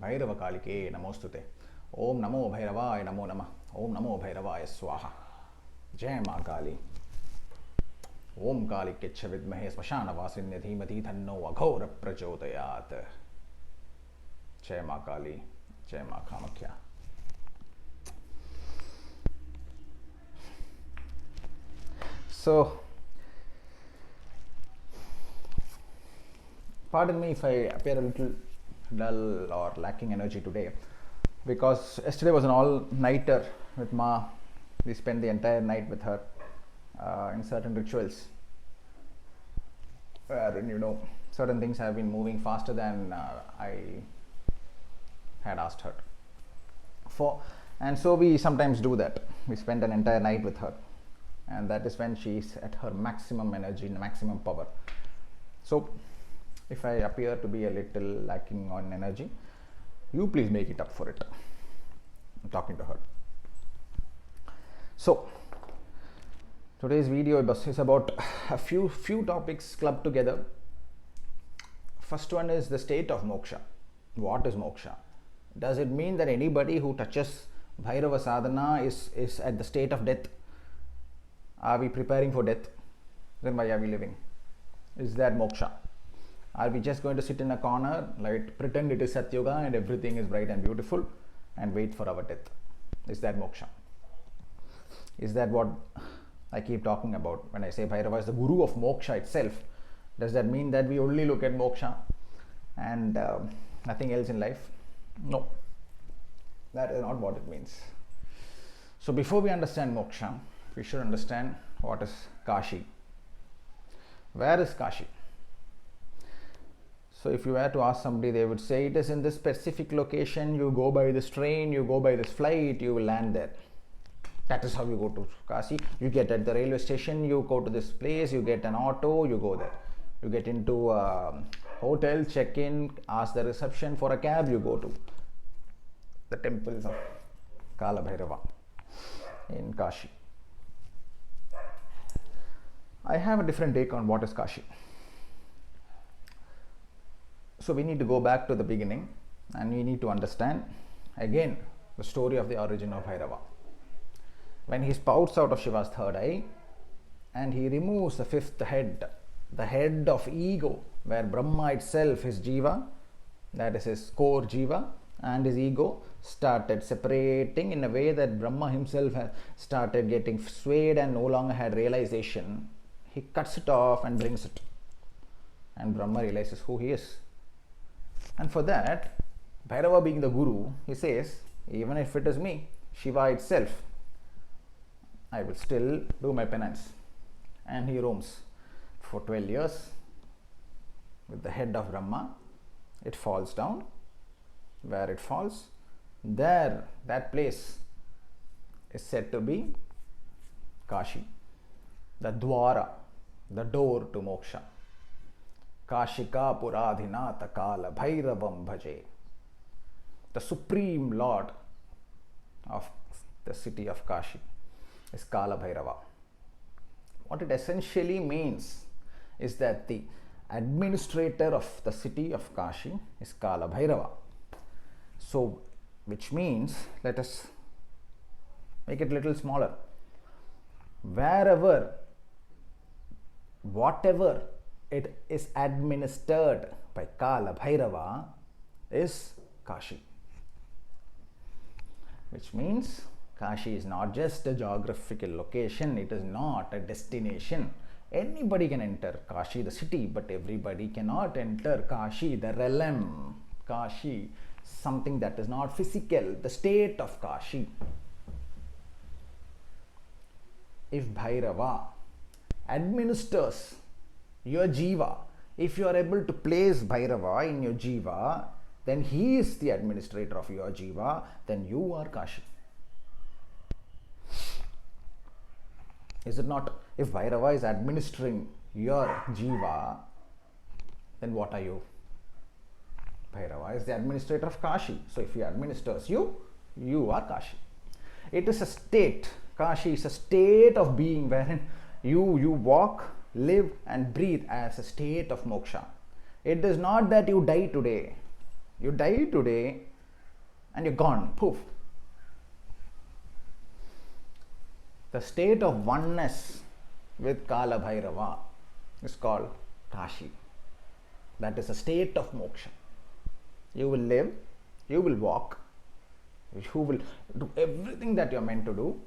Bhairava Kalike Namostute. Om Namo Bhairavaya Namo Namah. Om Namo Bhairavaya Swaha. Jai Ma Kali. Om Kali Ketcha Vidmahe Smashana Vasinya Dhimati Thanno Aghora Prachodayat. Jai Ma Kali. Jai Ma Kamakhya. So, pardon me if I appear a little dull or lacking energy today, because yesterday was an all-nighter with Ma. We spent the entire night with her in certain rituals, where certain things have been moving faster than I had asked her for, and so we sometimes do that. We spend an entire night with her, and that is when she is at her maximum energy, maximum power. So if I appear to be a little lacking on energy, you please make it up for it. I'm talking to her. So today's video is about a few topics clubbed together. First one is the state of moksha. What is moksha? Does it mean that anybody who touches Bhairava sadhana is at the state of death? Are we preparing for death? Then why are we living? Is that moksha? Are we just going to sit in a corner, like pretend it is Satyuga and everything is bright and beautiful and wait for our death? Is that moksha? Is that what I keep talking about when I say Bhairava is the guru of moksha itself? Does that mean that we only look at moksha and nothing else in life? No, that is not what it means. So before we understand moksha, we should understand what is Kashi. Where is Kashi? So if you were to ask somebody, they would say it is in this specific location. You go by this train, you go by this flight, you will land there. That is how you go to Kashi. You get at the railway station, you go to this place, you get an auto, you go there. You get into a hotel, check in, ask the reception for a cab, you go to the temples of Kala Bhairava in Kashi. I have a different take on what is Kashi. So we need to go back to the beginning and we need to understand again the story of the origin of Bhairava. When he spouts out of Shiva's third eye and he removes the fifth head, the head of ego, where Brahma itself, his jiva, that is his core jiva, and his ego started separating in a way that Brahma himself has started getting swayed and no longer had realization. He cuts it off and brings it, and Brahma realizes who he is. And for that, Bhairava being the guru, he says, even if it is me, Shiva itself, I will still do my penance. And he roams for 12 years with the head of Brahma. It falls down. Where it falls, there, that place is said to be Kashi, the Dwara, the door to moksha. Kashika Puradhinata Kala Bhairavam Bhaje. The supreme lord of the city of Kashi is Kala Bhairava. What it essentially means is that the administrator of the city of Kashi is Kala Bhairava. So, which means, let us make it a little smaller. Wherever, whatever it is administered by Kala Bhairava is Kashi. Which means Kashi is not just a geographical location, it is not a destination. Anybody can enter Kashi, the city, but everybody cannot enter Kashi, the realm. Kashi, something that is not physical, the state of Kashi. If Bhairava administers your jiva, if you are able to place Bhairava in your jiva, then he is the administrator of your jiva, then you are Kashi. Is it not? If Bhairava is administering your jiva, then what are you? Bhairava is the administrator of Kashi. So if he administers you, you are Kashi. It is a state. Kashi is a state of being wherein you walk, live and breathe as a state of moksha. It is not that you die today. You die today and you're gone. Poof. The state of oneness with Kala Bhairava is called Kashi. That is a state of moksha. You will live, you will walk, you will do everything that you are meant to do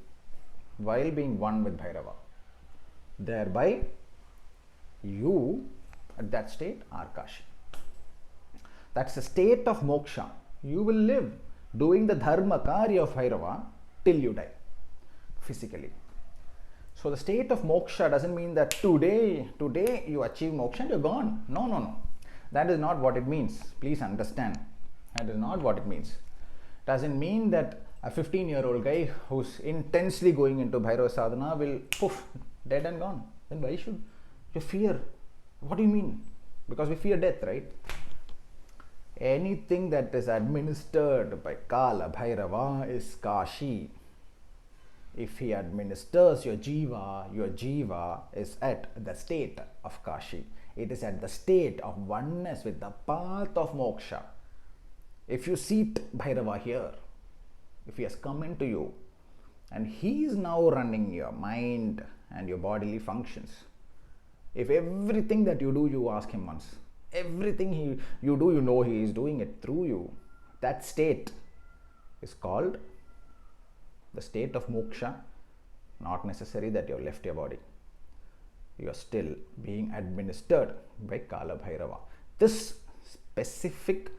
while being one with Bhairava. Thereby, you at that state are Kashi. That's a state of moksha. You will live doing the dharma karya of Bhairava till you die, physically. So the state of moksha doesn't mean that today you achieve moksha and you're gone. No. That is not what it means. Please understand. That is not what it means. Doesn't mean that a 15-year-old guy who's intensely going into Bhairava sadhana will poof, dead and gone. Then why should you fear? What do you mean? Because we fear death, right? Anything that is administered by Kala Bhairava is Kashi. If he administers your jiva is at the state of Kashi. It is at the state of oneness with the path of moksha. If you seat Bhairava here, if he has come into you and he is now running your mind and your bodily functions, if everything that you do, you ask him once, everything you do, you know he is doing it through you, that state is called the state of moksha. Not necessary that you have left your body. You are still being administered by Kala Bhairava. This specific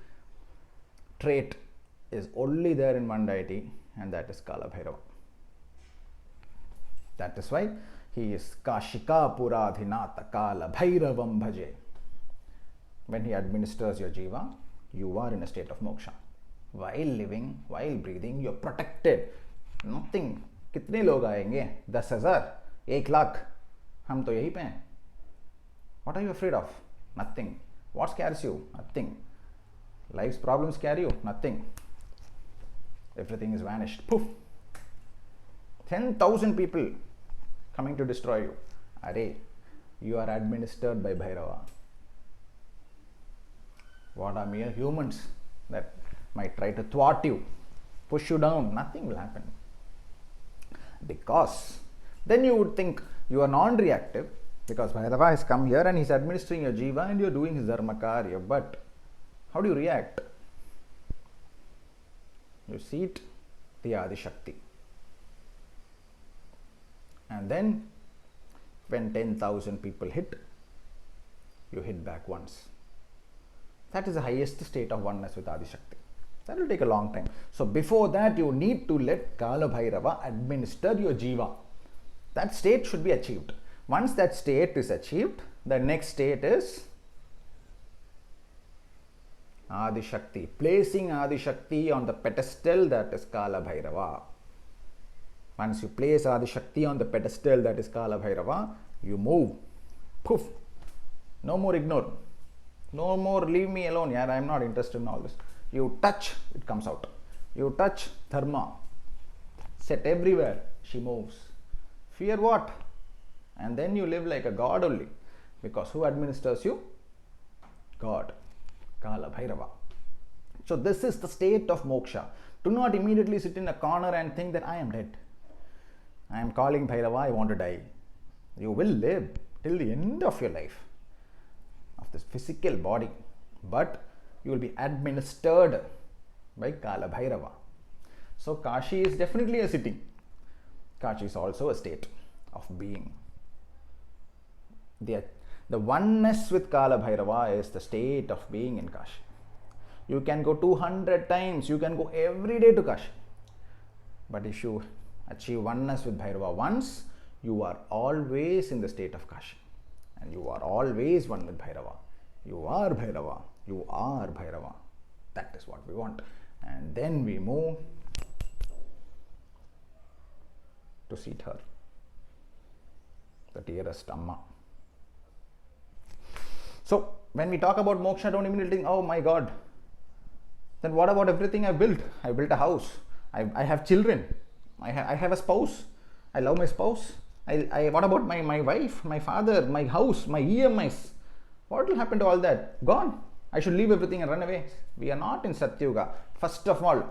trait is only there in one deity, and that is Kala Bhairava. That is why he is Kashika Puradhinata Kala Bhairavam Bhaje. When he administers your jiva, you are in a state of moksha. While living, while breathing, you are protected. Nothing. कितने लोग आएंगे? 10,000, 1,00,000. हम तो यहीं पे हैं. What are you afraid of? Nothing. What scares you? Nothing. Life's problems scare you? Nothing. Everything is vanished. Poof. 10,000 people coming to destroy you. Arey, you are administered by Bhairava. What are mere humans that might try to thwart you, push you down? Nothing will happen. Because then you would think you are non-reactive, because Bhairava has come here and he's administering your jiva and you're doing his dharma karya. But how do you react? You seat the Adi Shakti. And then when 10,000 people hit, you hit back once. That is the highest state of oneness with Adi Shakti. That will take a long time. So before that, you need to let Kala Bhairava administer your jiva. That state should be achieved. Once that state is achieved, the next state is Adi Shakti. Placing Adi Shakti on the pedestal, that is Kala Bhairava. Once you place Adi Shakti on the pedestal, that is Kala Bhairava, you move. Poof. No more ignore. No more leave me alone. Yeah, I am not interested in all this. You touch, it comes out. You touch dharma. Set everywhere, she moves. Fear what? And then you live like a god only. Because who administers you? God. Kala Bhairava. So this is the state of moksha. Do not immediately sit in a corner and think that I am dead. I am calling Bhairava, I want to die. You will live till the end of your life, of this physical body. But you will be administered by Kala Bhairava. So Kashi is definitely a city. Kashi is also a state of being. The oneness with Kala Bhairava is the state of being in Kashi. You can go 200 times, you can go every day to Kashi. But if you achieve oneness with Bhairava once, you are always in the state of Kashi. And you are always one with Bhairava. You are Bhairava. You are Bhairava. That is what we want. And then we move to seat her, the dearest Amma. So, when we talk about moksha, don't immediately think, oh my God, then what about everything I've built? I built a house. I have children. I have a spouse. I love my spouse. What about my wife, my father, my house, my EMIs? What will happen to all that? Gone. I should leave everything and run away. We are not in Satyuga. First of all,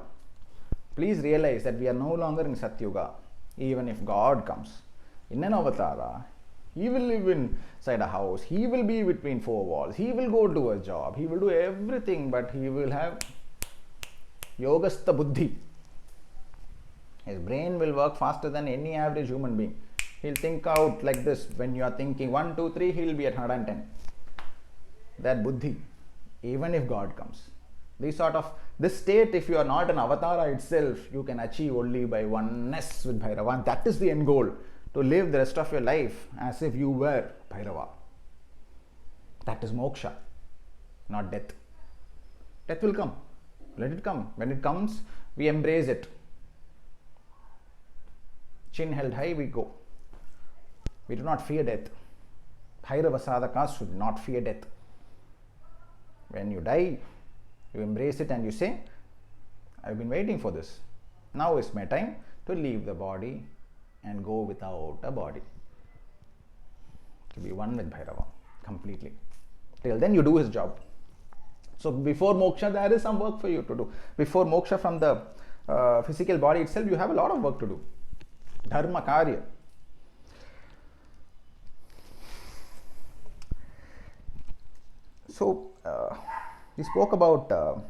Please realize that we are no longer in Satyuga. Even if God comes in an avatara, he will live inside a house, he will be between four walls, he will go to a job, he will do everything, but he will have yogastha buddhi. His brain will work faster than any average human being. He'll think out like this. When you are thinking 1, 2, 3, he'll be at 110. That buddhi, even if God comes. This state, if you are not an avatara itself, you can achieve only by oneness with Bhairava. And that is the end goal, to live the rest of your life as if you were Bhairava. That is moksha, not death. Death will come. Let it come. When it comes, we embrace it. Chin held high, we go. We do not fear death. Bhairava sadhakas should not fear death. When you die, you embrace it and you say, I've been waiting for this. Now is my time to leave the body and go without a body. To be one with Bhairava completely. Till then you do his job. So before moksha, there is some work for you to do. Before moksha from the physical body itself, you have a lot of work to do. Dharma karya. So we spoke about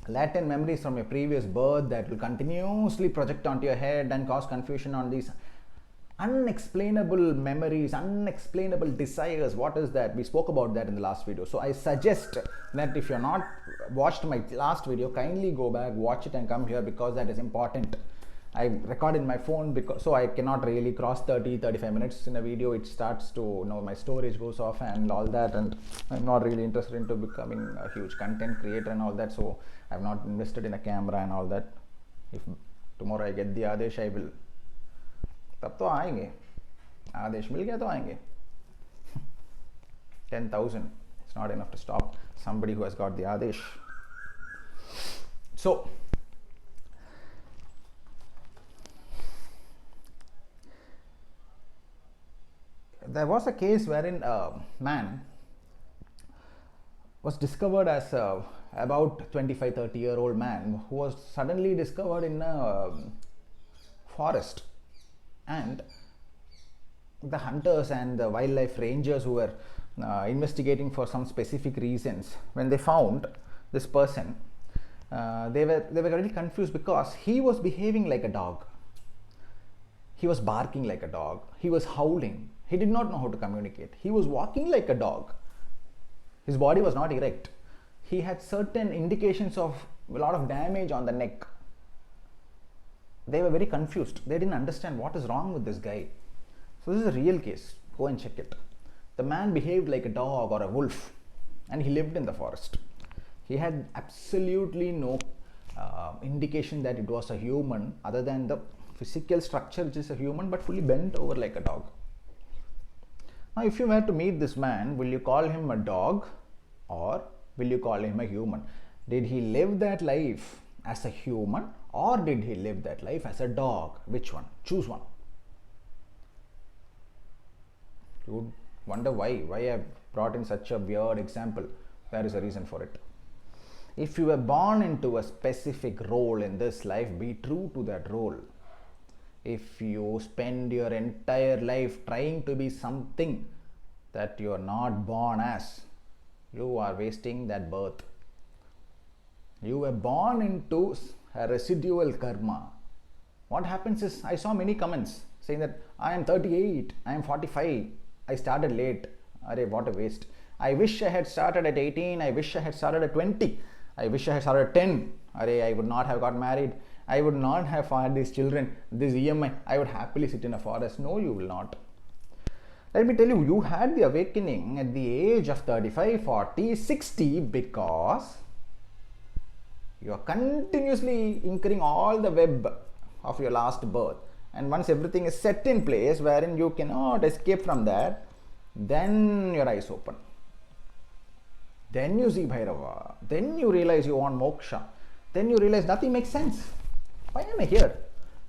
latent memories from your previous birth that will continuously project onto your head and cause confusion on these unexplainable memories, unexplainable desires. What is that? We spoke about that in the last video. So I suggest that if you're not watched my last video, kindly go back, watch it and come here, because that is important. I record in my phone so I cannot really cross 30-35 minutes in a video. It starts to, my storage goes off and all that, and I'm not really interested into becoming a huge content creator and all that. So I've not invested in a camera and all that. If tomorrow I get the Adesh, I will. तब तो आएंगे. आदेश मिल गया तो आएंगे. 10,000. It's not enough to stop somebody who has got the Adesh. So there was a case wherein a man was discovered as about 25-30-year-old man who was suddenly discovered in a forest, and the hunters and the wildlife rangers who were investigating for some specific reasons, when they found this person, they were really confused, because he was behaving like a dog. He was barking like a dog. He was howling. He did not know how to communicate. He was walking like a dog. His body was not erect. He had certain indications of a lot of damage on the neck. They were very confused. They didn't understand what is wrong with this guy. So this is a real case. Go and check it. The man behaved like a dog or a wolf, and he lived in the forest. He had absolutely no indication that it was a human, other than the physical structure, which is a human, but fully bent over like a dog. Now, if you were to meet this man, will you call him a dog or will you call him a human? Did he live that life as a human, or did he live that life as a dog? Which one? Choose one. You would wonder why I brought in such a weird example. There is a reason for it. If you were born into a specific role in this life, be true to that role. If you spend your entire life trying to be something that you are not born as, you are wasting that birth. You were born into a residual karma. What happens is, I saw many comments saying that I am 38, I am 45, I started late. Arey, what a waste. I wish I had started at 18, I wish I had started at 20, I wish I had started at 10. Arey, I would not have got married. I would not have had these children, this EMI. I would happily sit in a forest. No, you will not. Let me tell you, you had the awakening at the age of 35, 40, 60 because you are continuously incurring all the web of your last birth. And once everything is set in place wherein you cannot escape from that, then your eyes open. Then you see Bhairava. Then you realize you want moksha. Then you realize nothing makes sense. Why am I here?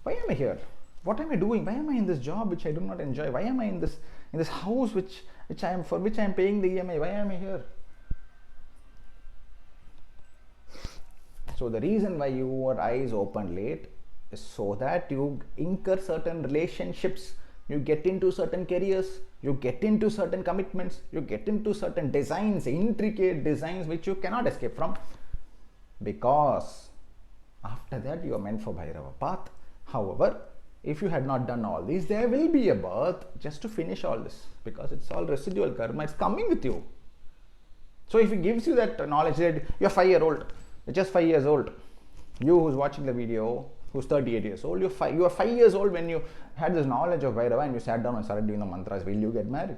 Why am I here? What am I doing? Why am I in this job which I do not enjoy? Why am I in this house which I am paying the EMI? Why am I here? So the reason why your eyes open late is so that you incur certain relationships, you get into certain careers, you get into certain commitments, you get into certain designs, intricate designs which you cannot escape from, because after that you are meant for Bhairava path. However, if you had not done all these, there will be a birth just to finish all this, because it's all residual karma, it's coming with you. So if he gives you that knowledge that you're 5-year-old, you're just 5 years old, you who's watching the video, who's 38 years old, you are 5 years old when you had this knowledge of Bhairava and you sat down and started doing the mantras. Will you get married?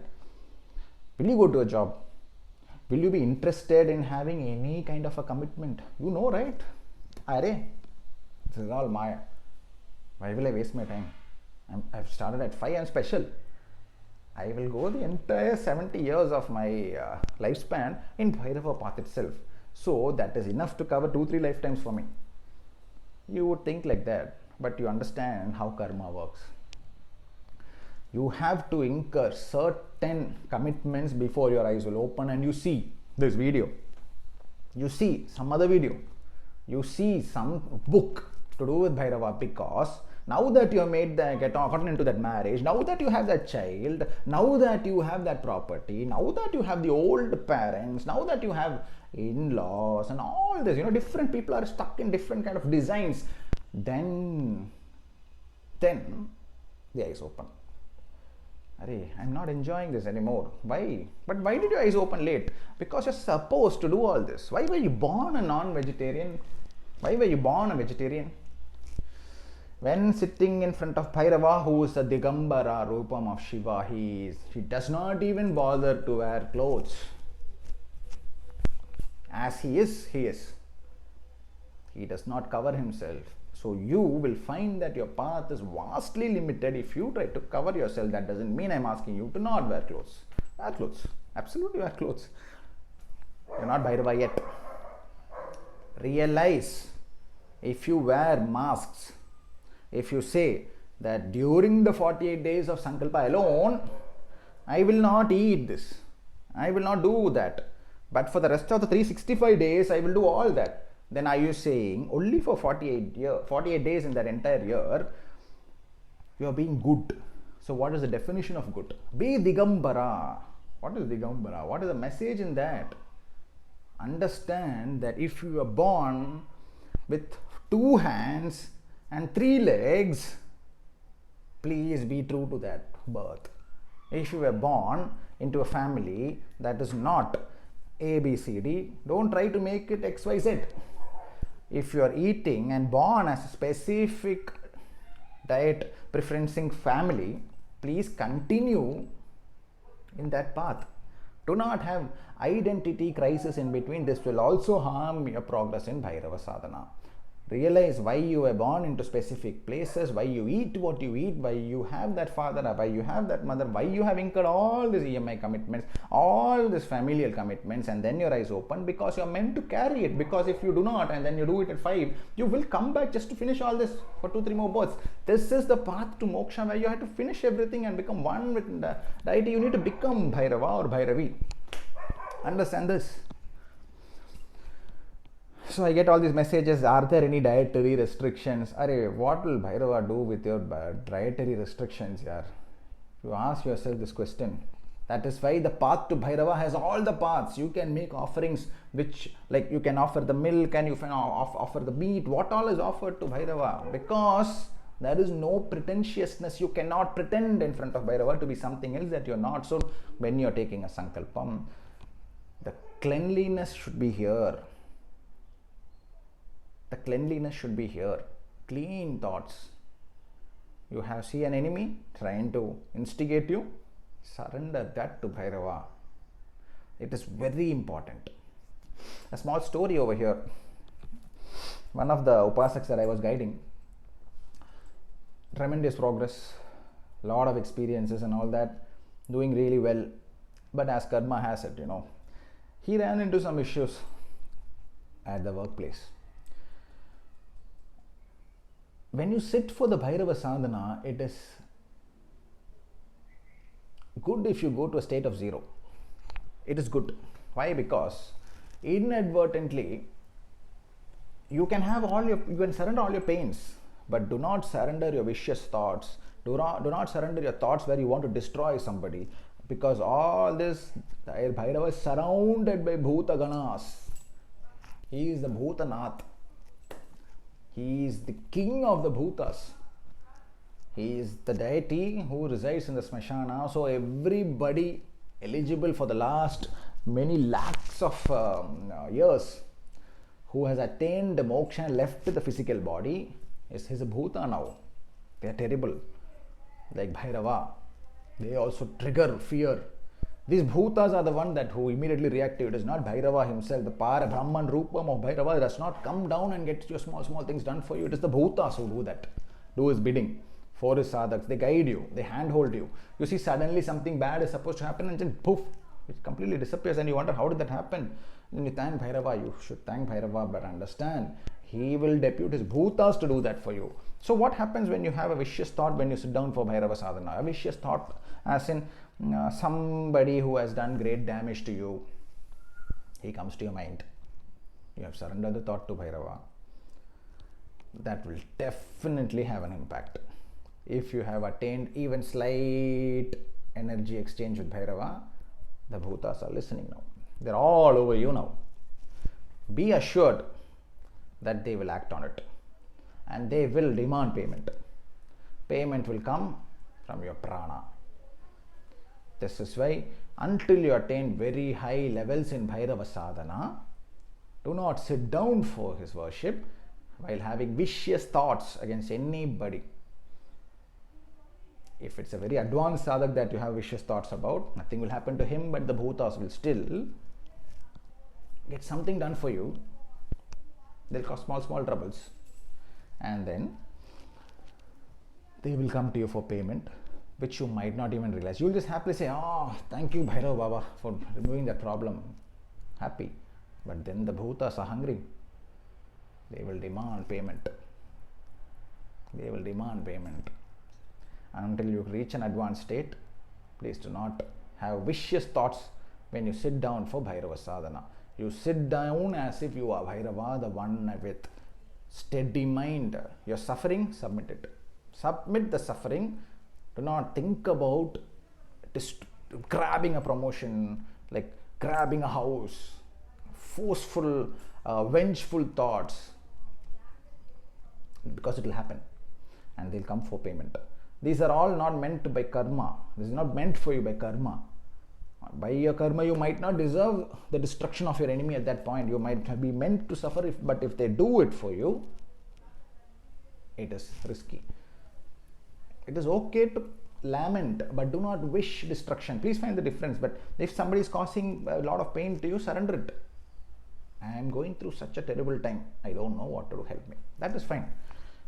Will you go to a job? Will you be interested in having any kind of a commitment? You know, right? Are, this is all Maya. Why will I waste my time? I've started at 5, I'm special. I will go the entire 70 years of my lifespan in Bhairava path itself. So that is enough to cover 2-3 lifetimes for me. You would think like that, but you understand how karma works. You have to incur certain commitments before your eyes will open and you see this video. You see some other video. You see some book to do with Bhairava, because now that you have gotten into that marriage, now that you have that child, now that you have that property, now that you have the old parents, now that you have in-laws and all this, different people are stuck in different kind of designs, then the eyes open. I'm not enjoying this anymore. Why? But why did your eyes open late? Because you're supposed to do all this. Why were you born a non-vegetarian? Why were you born a vegetarian? When sitting in front of Bhairava, who is a Digambara Rupam of Shiva, he does not even bother to wear clothes. As he is, he is. He does not cover himself. So you will find that your path is vastly limited if you try to cover yourself. That doesn't mean I'm asking you to not wear clothes. Wear clothes. Absolutely wear clothes. You're not Bhairava yet. Realize, if you wear masks, if you say that during the 48 days of Sankalpa alone, I will not eat this, I will not do that, but for the rest of the 365 days, I will do all that, then are you saying only for 48 days in that entire year, you are being good? So what is the definition of good? Be Digambara. What is Digambara? What is the message in that? Understand that if you are born with 2 hands and 3 legs, please be true to that birth. If you were born into a family that is not A, B, C, D, don't try to make it X, Y, Z. If you are eating and born as a specific diet preferencing family, please continue in that path. Do not have identity crisis in between. This will also harm your progress in Bhairava sadhana. Realize why you were born into specific places, why you eat what you eat, why you have that father, why you have that mother, why you have incurred all these EMI commitments, all these familial commitments, and then your eyes open, because you're meant to carry it. Because if you do not and then you do it at 5, you will come back just to finish all this for 2-3 more births. This is the path to moksha, where you have to finish everything and become one with the deity. You need to become Bhairava or Bhairavi. Understand this. So I get all these messages, are there any dietary restrictions? What will Bhairava do with your dietary restrictions? You ask yourself this question. That is why the path to Bhairava has all the paths. You can make offerings which, like, you can offer the milk and you can offer the meat. What all is offered to Bhairava? Because there is no pretentiousness. You cannot pretend in front of Bhairava to be something else that you're not. So when you're taking a sankalpam, the cleanliness should be here. The cleanliness should be here. Clean thoughts. You see an enemy trying to instigate you, surrender that to Bhairava. It is very important. A small story over here. One of the upasaks that I was guiding, tremendous progress, lot of experiences and all that, doing really well. But as karma has it, he ran into some issues at the workplace. When you sit for the Bhairava sadhana, it is good if you go to a state of 0. It is good. Why? Because inadvertently you can surrender all your pains, but do not surrender your vicious thoughts. Do not surrender your thoughts where you want to destroy somebody, because all this, Bhairava is surrounded by Bhuta Ganas. He is the Bhutanath. He is the king of the Bhutas. He is the deity who resides in the Smashana. So everybody eligible for the last many lakhs of years who has attained the moksha and left the physical body is a bhuta now. They are terrible. Like Bhairava, they also trigger fear. These bhutas are the one that who immediately react to it. It is not Bhairava himself. The Para Brahman Rupam of Bhairava does not come down and get your small things done for you. It is the bhutas who do that, do his bidding. For his sadhaks, they guide you, they handhold you. You see suddenly something bad is supposed to happen and then poof, it completely disappears and you wonder how did that happen. Then you thank Bhairava. You should thank Bhairava, but understand he will depute his bhutas to do that for you. So what happens when you have a vicious thought when you sit down for Bhairava sadhana? A vicious thought as in somebody who has done great damage to you, he comes to your mind. You have surrendered the thought to Bhairava. That will definitely have an impact. If you have attained even slight energy exchange with Bhairava, the bhutas are listening now. They're all over you now. Be assured that they will act on it and they will demand payment. Payment will come from your prana. This is why until you attain very high levels in Bhairava sadhana, do not sit down for his worship while having vicious thoughts against anybody. If it's a very advanced sadhak that you have vicious thoughts about, nothing will happen to him, but the bhutas will still get something done for you. They'll cause small troubles. And then they will come to you for payment, which you might not even realize. You'll just happily say, oh, thank you Bhairava Baba for removing that problem. Happy. But then the bhutas are hungry. They will demand payment. They will demand payment. Until you reach an advanced state, please do not have vicious thoughts when you sit down for Bhairava sadhana. You sit down as if you are Bhairava, the one with steady mind. You're suffering, submit it. Submit the suffering. Do not think about grabbing a promotion, like grabbing a house, forceful, vengeful thoughts, because it will happen and they'll come for payment. These are all not meant by karma. This is not meant for you by karma. By your karma, you might not deserve the destruction of your enemy at that point. You might be meant to suffer, but if they do it for you, it is risky. It is okay to lament, but do not wish destruction. Please find the difference. But if somebody is causing a lot of pain to you, surrender it. I am going through such a terrible time. I don't know what to do. Help me. That is fine.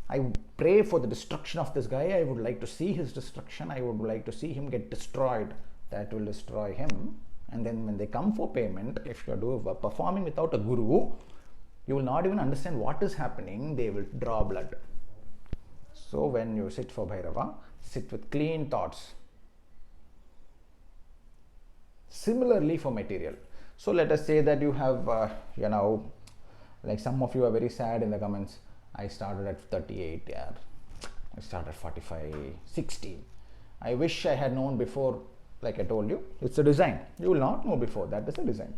I pray for the destruction of this guy. I would like to see his destruction. I would like to see him get destroyed. That will destroy him. And then when they come for payment, if you are performing without a guru, you will not even understand what is happening. They will draw blood. So when you sit for Bhairava, sit with clean thoughts. Similarly for material. So let us say that you have, like some of you are very sad in the comments. I started at 38, yeah. I started 45, 60. I wish I had known before, like I told you. It's a design. You will not know before. That is a design.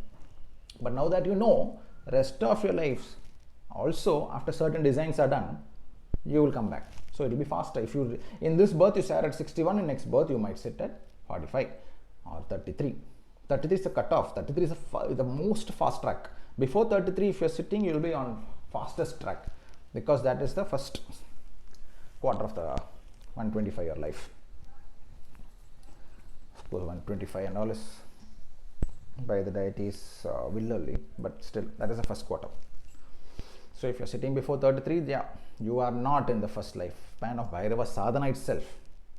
But now that you know, rest of your lives, also after certain designs are done, you will come back. So it will be faster. If you in this birth you start at 61, in next birth you might sit at 45 or 33. 33 is the cutoff. 33 is the most fast track. Before 33, if you are sitting, you will be on fastest track, because that is the first quarter of the 125-year life. Of course, 125 and all is by the deities will only, but still that is the first quarter. So if you are sitting before 33, yeah, you are not in the first lifespan of Bhairava sadhana itself.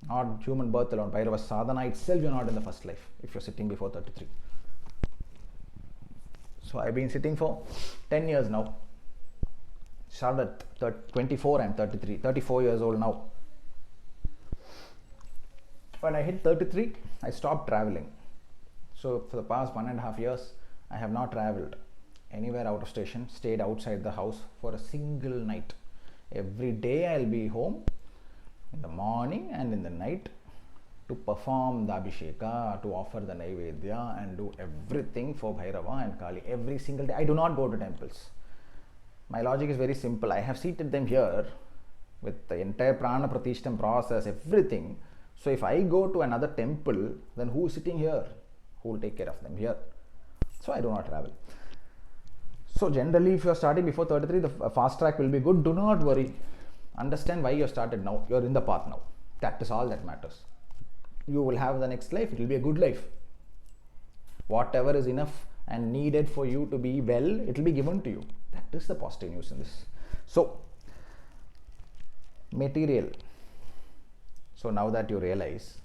Not human birth alone, Bhairava sadhana itself, you are not in the first life if you are sitting before 33. So I have been sitting for 10 years now. Started at 24, I am 33, 34 years old now. When I hit 33, I stopped traveling. So for the past 1.5 years, I have not traveled anywhere out of station, stayed outside the house for a single night. Every day I'll be home in the morning and in the night to perform the Abhisheka, to offer the Naivedya and do everything for Bhairava and Kali every single day. I do not go to temples. My logic is very simple. I have seated them here with the entire Prana Pratishtam process, everything. So if I go to another temple, then who is sitting here? Who will take care of them here? So I do not travel. So generally, if you are starting before 33, the fast track will be good. Do not worry. Understand why you have started now. You are in the path now. That is all that matters. You will have the next life. It will be a good life. Whatever is enough and needed for you to be well, it will be given to you. That is the positive news in this. So, material. So now that you realize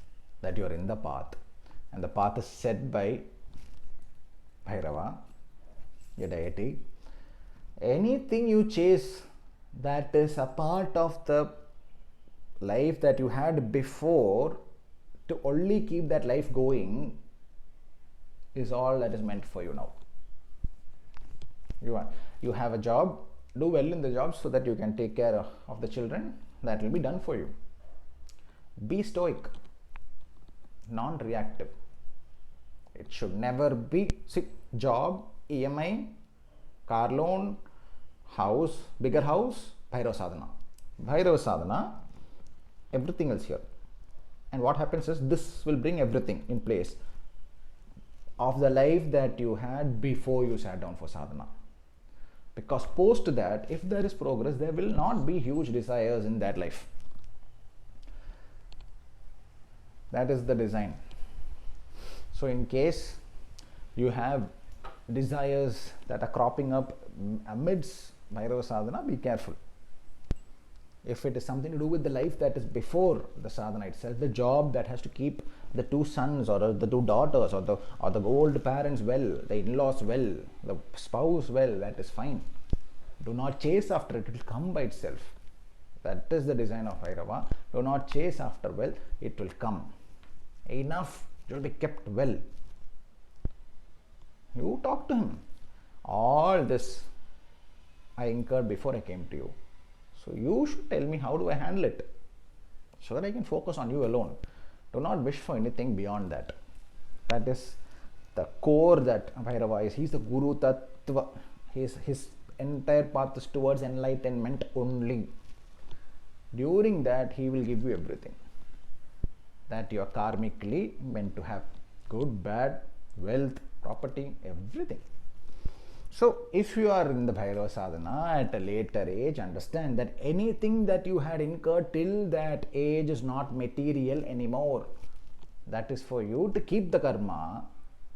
that you are in the path and the path is set by Bhairava, your deity, anything you chase that is a part of the life that you had before, to only keep that life going, is all that is meant for you now. You have a job, do well in the job so that you can take care of the children. That will be done for you. Be stoic, non-reactive. It should never be, job, EMI, car loan, house, bigger house, Bhairava sadhana. Bhairava sadhana, everything else here. And what happens is, this will bring everything in place of the life that you had before you sat down for sadhana. Because post that, if there is progress, there will not be huge desires in that life. That is the design. So in case you have desires that are cropping up amidst Bhairava sadhana, be careful. If it is something to do with the life that is before the sadhana itself, the job that has to keep the two sons or the two daughters or the old parents well, the in-laws well, the spouse well, that is fine. Do not chase after it, it will come by itself. That is the design of Bhairava. Do not chase after wealth, it will come. Enough, it will be kept well. You talk to him. All this I incurred before I came to you. So you should tell me, how do I handle it, so that I can focus on you alone. Do not wish for anything beyond that. That is the core that Bhairava is. He is the Guru Tattva. His entire path is towards enlightenment only. During that, he will give you everything that you are karmically meant to have. Good, bad, wealth, property, everything. So, if you are in the Bhairava sadhana at a later age, understand that anything that you had incurred till that age is not material anymore. That is for you to keep the karma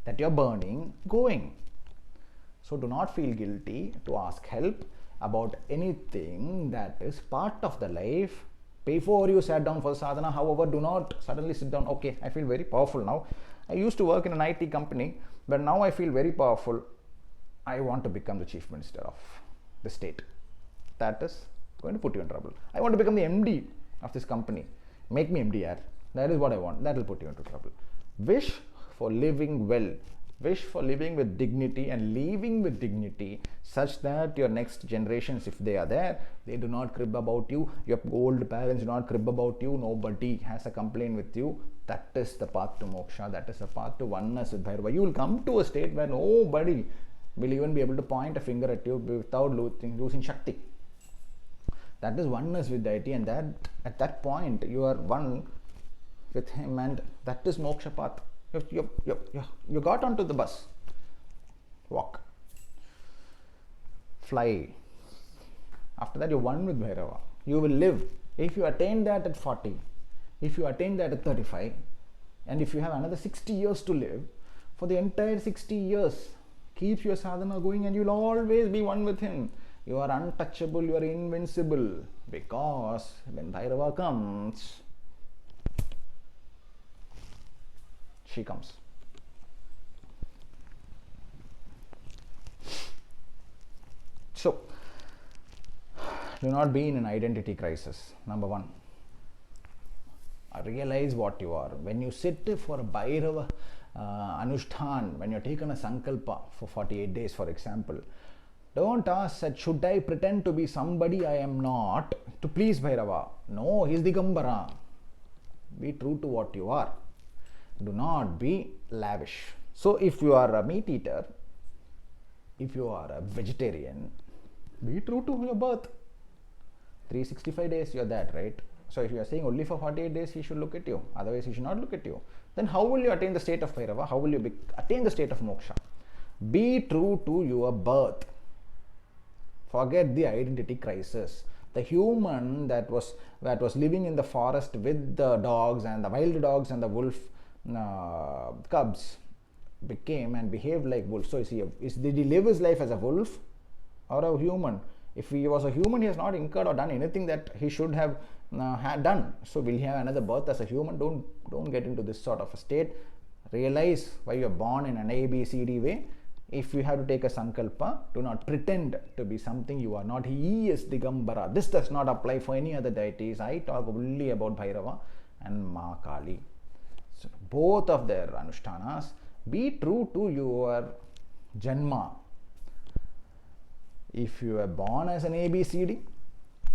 that you are burning going. So, do not feel guilty to ask help about anything that is part of the life before you sat down for sadhana. However, do not suddenly sit down, okay, I feel very powerful now. I used to work in an IT company, but now I feel very powerful. I want to become the chief minister of the state. That is going to put you in trouble. I want to become the MD of this company. Make me MD, yaar. That is what I want. That will put you into trouble. Wish for living well. Wish for living with dignity and leaving with dignity, such that your next generations, if they are there, they do not crib about you. Your old parents do not crib about you. Nobody has a complaint with you. That is the path to moksha. That is the path to oneness with Bhairava. You will come to a state where nobody will even be able to point a finger at you without losing Shakti. That is oneness with deity, and that at that point you are one with him, and that is moksha path. You got onto the bus. Walk. Fly. After that, you're one with Bhairava. You will live. If you attain that at 40, if you attain that at 35, and if you have another 60 years to live, for the entire 60 years, keep your sadhana going and you'll always be one with him. You are untouchable, you are invincible, because when Bhairava comes, she comes. So, do not be in an identity crisis. Number one, realize what you are. When you sit for a Bhairava Anushtan, when you are taken a sankalpa for 48 days, for example, Don't ask that, should I pretend to be somebody I am not to please Bhairava? No, he is Digambara. Be true to what you are. Do not be lavish. So if you are a meat eater, if you are a vegetarian, be true to your birth. 365 days you are that, right? So if you are saying only for 48 days he should look at you, otherwise he should not look at you, then how will you attain the state of Bhairava? How will you attain the state of Moksha? Be true to your birth. Forget the identity crisis. The human that was living in the forest with the dogs and the wild dogs and the wolf cubs became and behaved like wolves. So did he live his life as a wolf or a human? If he was a human, he has not incurred or done anything that he should have had done. So will he have another birth as a human? Don't get into this sort of a state. Realize why you are born in an ABCD way. If you have to take a sankalpa, do not pretend to be something you are not. He is Digambara. This does not apply for any other deities. I talk only about Bhairava and Ma Kali. So both of their anushtanas. Be true to your janma. If you are born as an ABCD,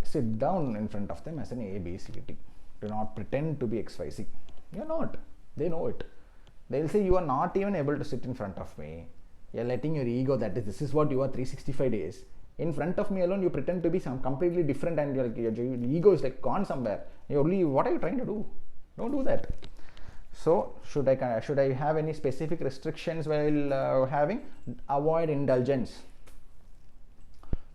sit down in front of them as an ABCD. Do not pretend to be XYZ. You are not. They know it. They will say you are not even able to sit in front of me. You are letting your ego, that is, this is what you are 365 days. In front of me alone, you pretend to be some completely different and your ego is like gone somewhere. What are you trying to do? Don't do that. So, should I have any specific restrictions while having? Avoid indulgence.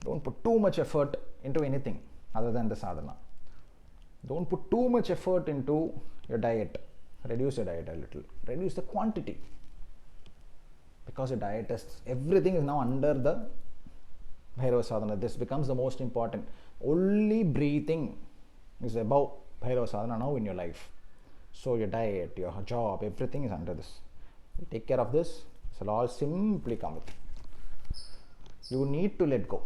Don't put too much effort into anything other than the sadhana. Don't put too much effort into your diet. Reduce your diet a little. Reduce the quantity. Because your diet is, everything is now under the Bhairava sadhana. This becomes the most important. Only breathing is above Bhairava sadhana now in your life. So your diet, your job, everything is under this. You take care of this, it will all simply come with. You need to let go.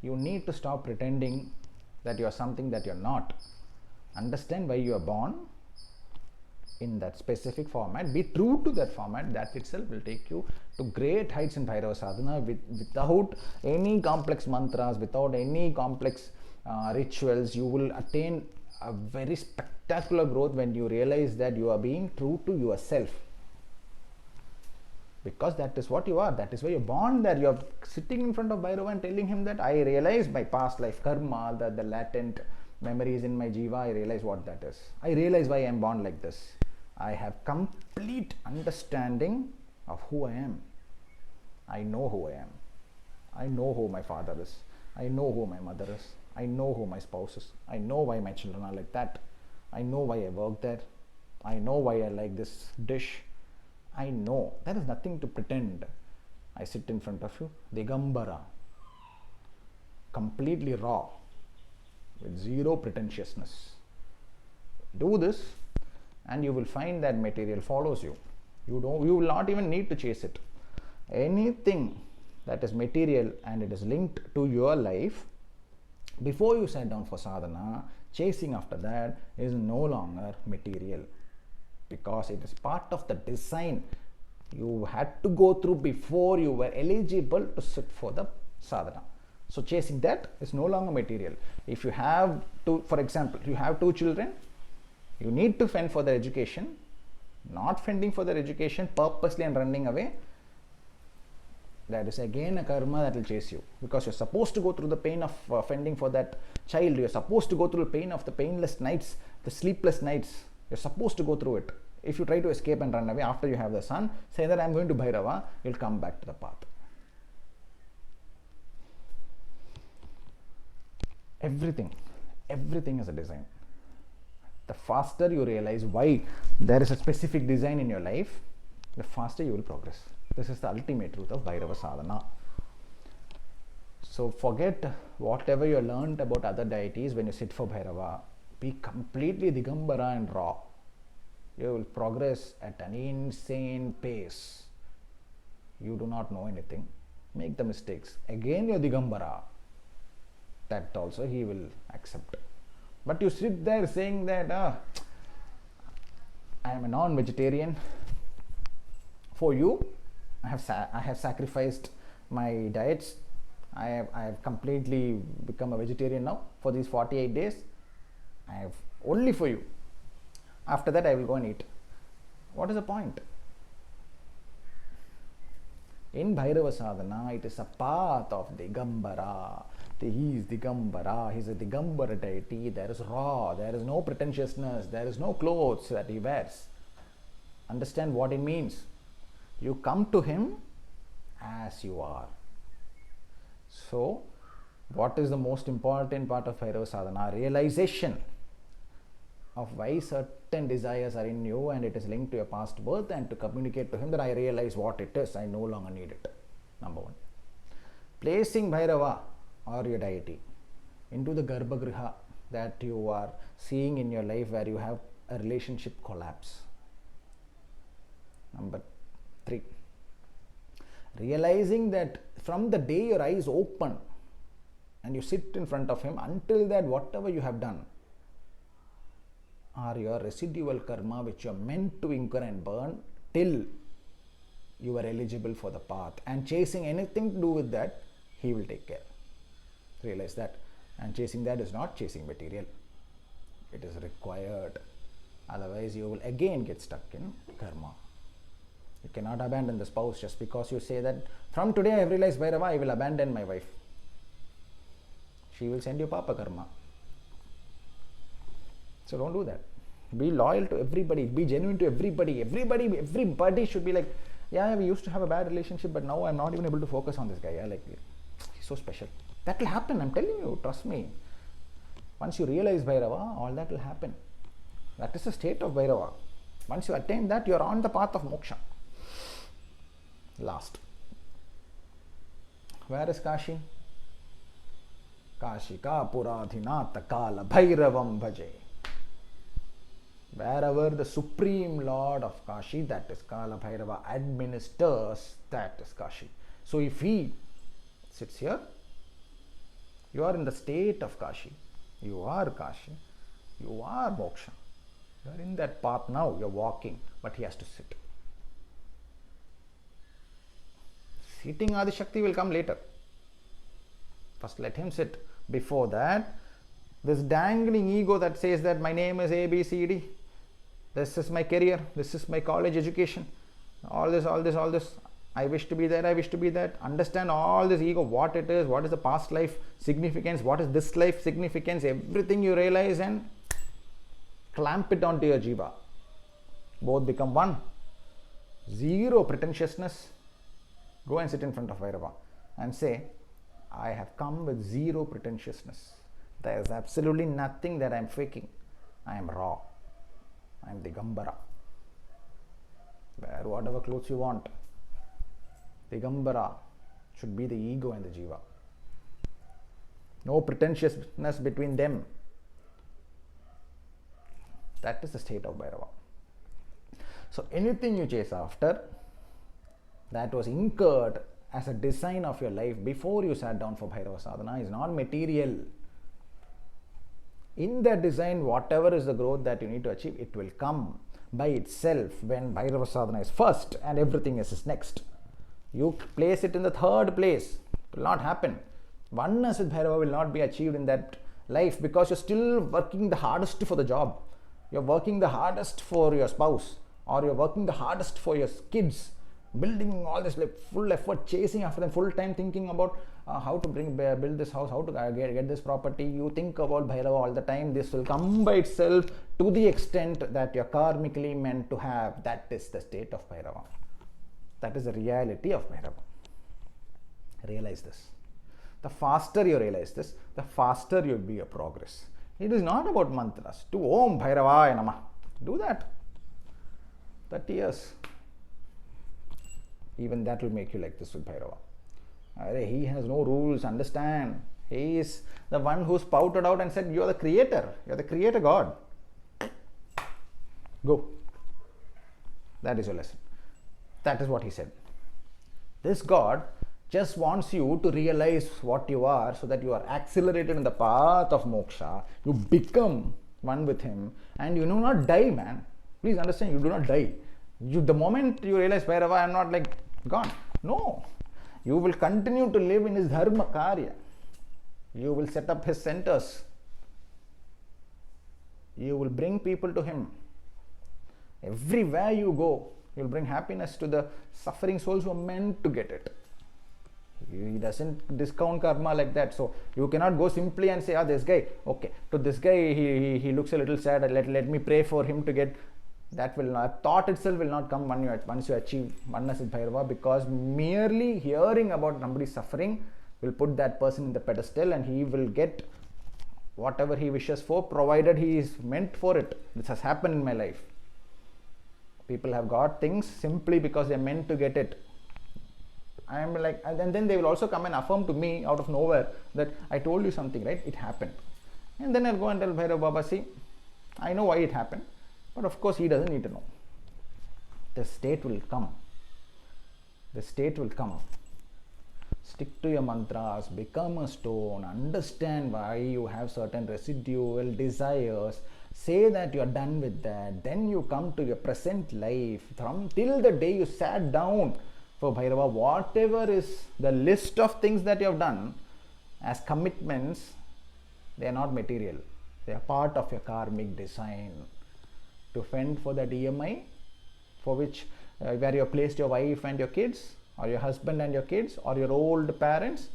You need to stop pretending that you are something that you are not. Understand why you are born in that specific format. Be true to that format. That itself will take you to great heights in Bhairava sadhana without any complex mantras, without any complex rituals. You will attain a very spectacular growth when you realize that you are being true to yourself. Because that is what you are. That is why you're born there. You're sitting in front of Bhairava and telling him that I realize my past life karma, the latent memories in my jiva, I realize what that is. I realize why I am born like this. I have complete understanding of who I am. I know who I am. I know who my father is. I know who my mother is. I know who my spouse is. I know why my children are like that. I know why I work there. I know why I like this dish. I know. There is nothing to pretend. I sit in front of you, Digambara, completely raw, with zero pretentiousness. Do this and you will find that material follows you. You will not even need to chase it. Anything that is material and it is linked to your life, before you sat down for sadhana, chasing after that is no longer material, because it is part of the design you had to go through before you were eligible to sit for the sadhana. So chasing that is no longer material. If you have to, for example, you have 2 children, you need to fend for their education. Not fending for their education purposely and running away, that is again a karma that will chase you, because you're supposed to go through the pain of fending for that child. You're supposed to go through the pain of the painless nights, the sleepless nights. You're supposed to go through it. If you try to escape and run away after you have the son, say that I'm going to Bhairava, you'll come back to the path. Everything is a design. The faster you realize why there is a specific design in your life, the faster you will progress. This is the ultimate truth of Bhairava sadhana. So forget whatever you learned about other deities when you sit for Bhairava. Be completely Digambara and raw. You will progress at an insane pace. You do not know anything. Make the mistakes. Again you're Digambara. That also he will accept. But you sit there saying that I am a non-vegetarian. For you, I have sacrificed my diets I have completely become a vegetarian now for these 48 days. I have only for you. After that I will go and eat. What is the point? In Bhairava sadhana, it is a path of Digambara. He is Digambara. He is a Digambara deity. There is raw. There is no pretentiousness. There is no clothes that he wears. Understand what it means. You come to him as you are. So, what is the most important part of Bhairava sadhana? Realization of why certain desires are in you and it is linked to your past birth, and to communicate to him that I realize what it is, I no longer need it. Number one. Placing Bhairava or your deity into the Garbhagriha that you are seeing in your life where you have a relationship collapse. Number three. Realizing that from the day your eyes open and you sit in front of him, until that whatever you have done are your residual karma which you are meant to incur and burn till you are eligible for the path, and chasing anything to do with that, he will take care. Realize that. And chasing that is not chasing material. It is required. Otherwise you will again get stuck in karma. You cannot abandon the spouse just because you say that from today I have realized Bhairava, I will abandon my wife. She will send you papa karma. So don't do that. Be loyal to everybody. Be genuine to everybody. Everybody should be like, yeah, we used to have a bad relationship, but now I'm not even able to focus on this guy. Yeah, like, he's so special. That will happen. I'm telling you. Trust me. Once you realize Bhairava, all that will happen. That is the state of Bhairava. Once you attain that, you are on the path of moksha. Last. Where is Kashi? Kashi ka puradhinata kala Bhairavam bhaje. Wherever the Supreme Lord of Kashi, that is Kala Bhairava, administers, that is Kashi. So if he sits here, you are in the state of Kashi. You are Kashi. You are moksha. You are in that path now. You are walking, but he has to sit. Sitting Adi Shakti will come later. First let him sit. Before that, this dangling ego that says that my name is A, B, C, D, this is my career, this is my college education, all this, I wish to be there, I wish to be that. Understand all this ego, what it is, what is the past life significance, what is this life significance, everything you realize, and clamp it onto your jiva. Both become one. Zero pretentiousness. Go and sit in front of Bhairava and say, I have come with zero pretentiousness. There is absolutely nothing that I am faking. I am raw. I am Digambara. Wear whatever clothes you want. Digambara should be the ego and the jiva. No pretentiousness between them. That is the state of Bhairava. So anything you chase after that was incurred as a design of your life before you sat down for Bhairava sadhana is not material. In that design, whatever is the growth that you need to achieve, it will come by itself when Bhairava sadhana is first and everything else is next. You place it in the third place. It will not happen. Oneness with Bhairava will not be achieved in that life because you're still working the hardest for the job. You're working the hardest for your spouse, or you're working the hardest for your kids, building all this like full effort, chasing after them full time, thinking about how to build this house, how to get this property. You think about Bhairava all the time. This will come by itself to the extent that you're karmically meant to have. That is the state of Bhairava. That is the reality of Bhairava. Realize this. The faster you realize this, the faster you'll be your progress. It is not about mantras. Do Om Bhairavaya Namah. Do that. 30 years. Even that will make you like this with Bhairava. He has no rules, understand. He is the one who spouted out and said, you are the creator. You are the creator God. Go. That is your lesson. That is what he said. This God just wants you to realize what you are so that you are accelerated in the path of moksha. You become one with him and you do not die, man. Please understand, you do not die. The moment you realize, Bhairava, I am not like gone. No. You will continue to live in his dharma karya. You will set up his centers. You will bring people to him. Everywhere you go, you will bring happiness to the suffering souls who are meant to get it. He doesn't discount karma like that. So you cannot go simply and say, this guy, okay, to this guy, he looks a little sad, let me pray for him to get. That will not, thought itself will not come once you achieve oneness with Bhairava, because merely hearing about somebody's suffering will put that person in the pedestal, and he will get whatever he wishes for, provided he is meant for it. This has happened in my life. People have got things simply because they are meant to get it. I am like, and then they will also come and affirm to me out of nowhere that I told you something, right? It happened. And then I'll go and tell Bhairava Baba, see, I know why it happened, but of course he doesn't need to know. The state will come. The state will come. Stick to your mantras, become a stone, understand why you have certain residual desires, say that you are done with that, then you come to your present life. From till the day you sat down for Bhairava, whatever is the list of things that you have done as commitments, they are not material. They are part of your karmic design. To fend for that EMI, for which where you have placed your wife and your kids, or your husband and your kids, or your old parents,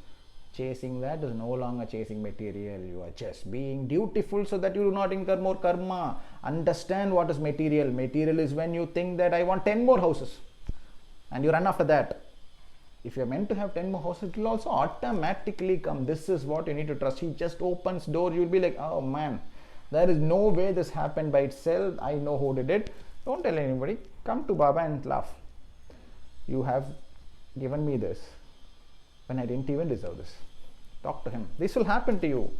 chasing that is no longer chasing material. You are just being dutiful so that you do not incur more karma. Understand what is material. Material is when you think that I want 10 more houses and you run after that. If you are meant to have 10 more houses, it will also automatically come. This is what you need to trust. He just opens door. You will be like, oh man, there is no way this happened by itself. I know who did it. Don't tell anybody. Come to Baba and laugh. You have given me this when I didn't even deserve this. Talk to him. This will happen to you.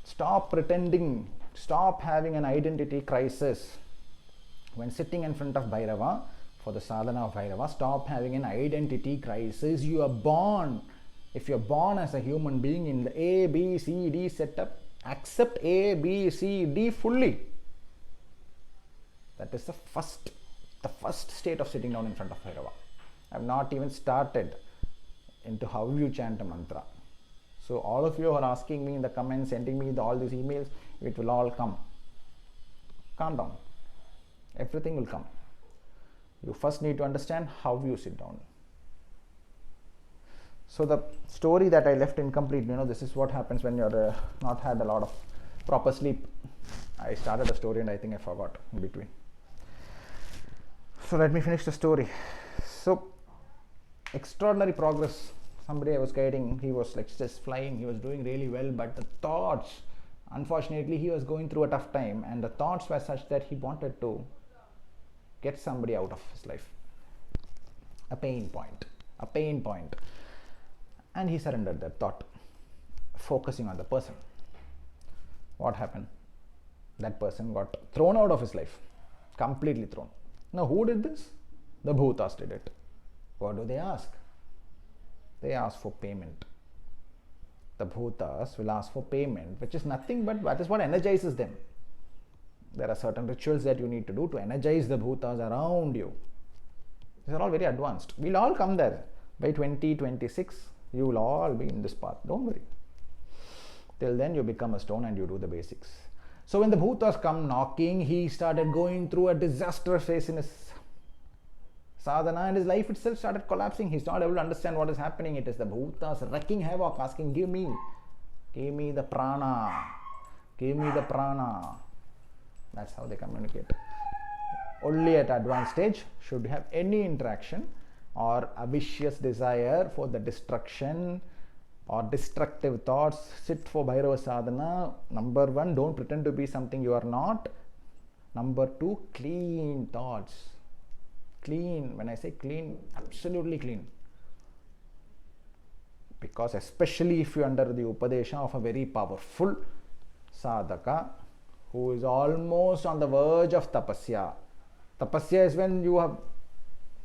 Stop pretending. Stop having an identity crisis. When sitting in front of Bhairava, for the sadhana of Bhairava, stop having an identity crisis. You are born. If you are born as a human being in the A, B, C, D setup, accept A, B, C, D fully. That is the first state of sitting down in front of Bhairava. I have not even started into how you chant a mantra. So all of you are asking me in the comments, sending me all these emails, it will all come. Calm down. Everything will come. You first need to understand how you sit down. So the story that I left incomplete, this is what happens when you're not had a lot of proper sleep. I started a story and I think I forgot in between. So let me finish the story. So extraordinary progress. Somebody I was guiding, he was like just flying, he was doing really well, but the thoughts, unfortunately he was going through a tough time, and the thoughts were such that he wanted to get somebody out of his life. A pain point. And he surrendered that thought, focusing on the person. What happened? That person got thrown out of his life, completely thrown. Now who did this? The bhutas did it. What do they ask? They ask for payment. The bhutas will ask for payment, which is nothing but that is what energizes them. There are certain rituals that you need to do to energize the bhutas around you. These are all very advanced. We'll all come there. By 2026, you will all be in this path. Don't worry. Till then, you become a stone and you do the basics. So when the bhutas come knocking, he started going through a disaster phase in his sadhana, and his life itself started collapsing. He's not able to understand what is happening. It is the bhutas wreaking havoc, asking, give me the prana. Give me the prana. That's how they communicate. Only at advanced stage should have any interaction or a vicious desire for the destruction or destructive thoughts. Sit for Bhairava sadhana. Number one, don't pretend to be something you are not. Number two, clean thoughts. Clean. When I say clean, absolutely clean. Because especially if you are under the upadesha of a very powerful sadhaka who is almost on the verge of tapasya. Tapasya is when you have,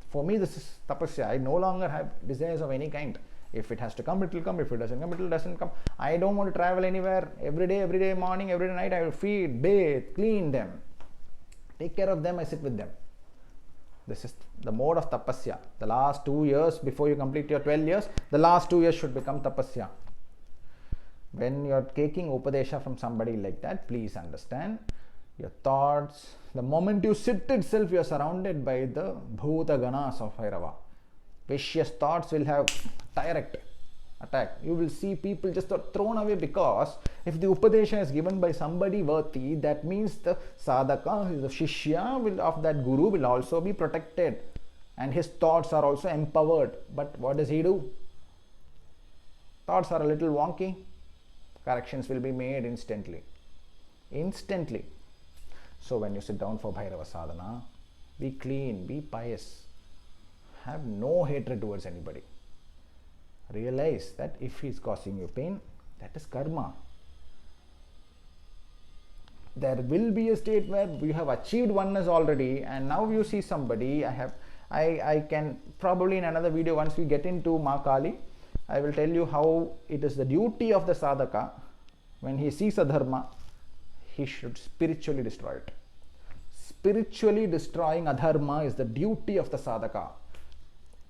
for me this is tapasya. I no longer have desires of any kind. If it has to come, it will come. If it doesn't come, it doesn't come. I don't want to travel anywhere. Every day morning, every day night, I will feed, bathe, clean them. Take care of them, I sit with them. This is the mode of tapasya. The last 2 years before you complete your 12 years, the last 2 years should become tapasya. When you are taking upadesha from somebody like that, please understand your thoughts. The moment you sit itself, you are surrounded by the bhuta ganas of Bhairava. Vicious thoughts will have direct attack. You will see people just thrown away, because if the upadesha is given by somebody worthy, that means the sadhaka, the shishya of that guru will also be protected, and his thoughts are also empowered. But what does he do? Thoughts are a little wonky. Corrections will be made instantly. So when you sit down for Bhairava sadhana, be clean, be pious, have no hatred towards anybody. Realize that if he is causing you pain, that is karma. There will be a state where you have achieved oneness already, and now you see somebody. I can probably in another video, once we get into Ma Kali, I will tell you how it is the duty of the sadhaka. When he sees adharma, he should spiritually destroy it. Spiritually destroying adharma is the duty of the sadhaka.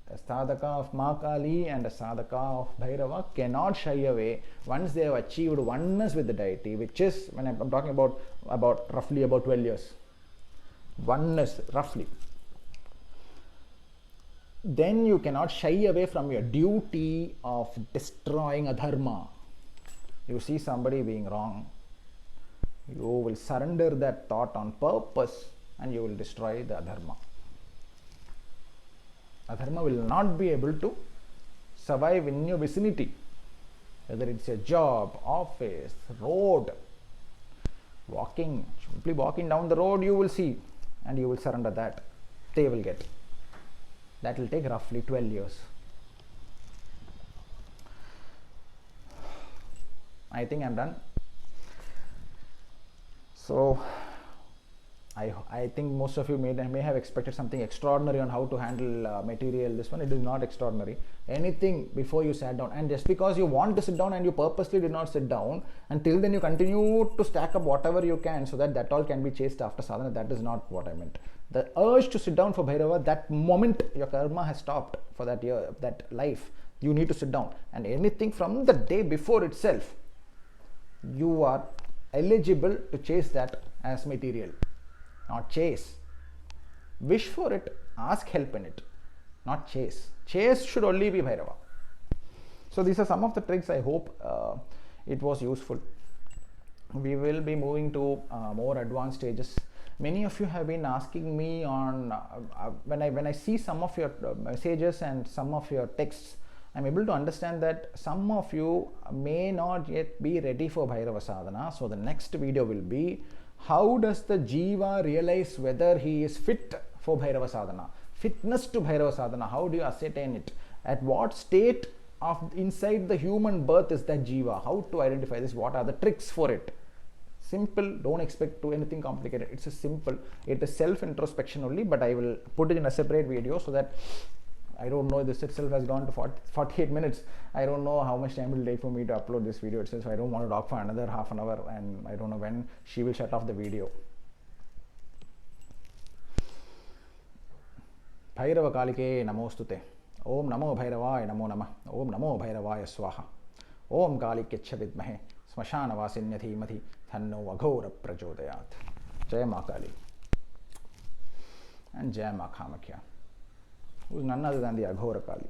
A sadhaka of Ma Kali and a sadhaka of Bhairava cannot shy away once they have achieved oneness with the deity, which is, when I'm talking about roughly about 12 years. Oneness, roughly. Then you cannot shy away from your duty of destroying adharma. You see somebody being wrong, you will surrender that thought on purpose and you will destroy the adharma. Adharma will not be able to survive in your vicinity, whether it's a job, office, road, simply walking down the road, you will see, and you will surrender that. They will get. That will take roughly 12 years. I think I'm done. So I think most of you may have expected something extraordinary on how to handle material. This one, it is not extraordinary. Anything before you sat down, and just because you want to sit down and you purposely did not sit down, until then you continue to stack up whatever you can so that all can be chased after sadhana. That is not what I meant. The urge to sit down for Bhairava, that moment your karma has stopped for that year, that life, you need to sit down. And anything from the day before itself, you are eligible to chase that as material. Not chase. Wish for it, ask help in it, not chase. Chase should only be Bhairava. So these are some of the tricks. I hope it was useful. We will be moving to more advanced stages. Many of you have been asking me on when I see some of your messages and some of your texts, I'm able to understand that some of you may not yet be ready for Bhairava sadhana. So the next video will be, how does the jiva realize whether he is fit for Bhairava sadhana? Fitness to Bhairava sadhana, how do you ascertain it? At what state of inside the human birth is that jiva? How to identify this? What are the tricks for it? Simple, don't expect to anything complicated. It's a simple, it is self-introspection only, but I will put it in a separate video so that I don't know, this itself has gone to 48 minutes. I don't know how much time it will take for me to upload this video itself. So I don't want to talk for another half an hour, and I don't know when she will shut off the video. Bhairava Kalike namostute. Om Namo Bhairavaya Namo Namah. Om Namo Bhairavaya Swaha. Om Kalikyacha Vidmahe. Smashana Vasinya Dhimati. Thanno Aghora Prachodayat. Jai Ma Kali. And Jai Ma Kamakya, who is none other than the Aghora Kali.